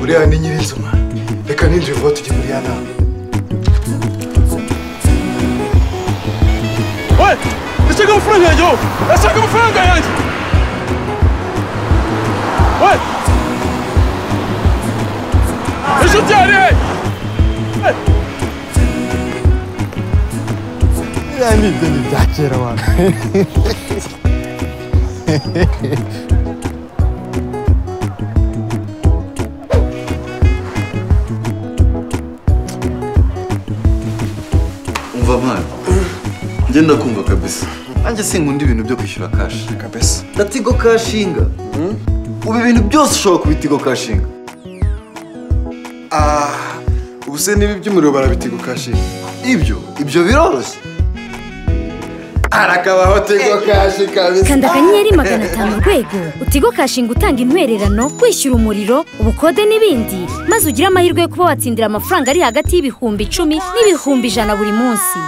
uriya ni nyirizuma reka ninjire vuba tujye muri ya nama. we ndashaka amafaranga yanjye wowe ndashaka amafaranga yanjye we inshuti yanjye yani ibyo bya kera abantu. umva mwana ngenda kumva kabisa nanjye sinkunda ibintu byo kwishyura kashi kabisa ndatigo kashinga ubu ibintu byose ushobora kubitigo kashinga ubu se niba iby'umuriro barabitigo kashi ibyo biroroshye arakabaho tigo kashi kabisa. kanda akanyenyeri 500 urwego utigo kashinga utanga intwererano kwishyura umuriro ubukode n'ibindi maze ugire amahirwe yo kuba watsindira amafaranga ari hagati y'ibihumbi 10 n'ibihumbi 100 buri munsi.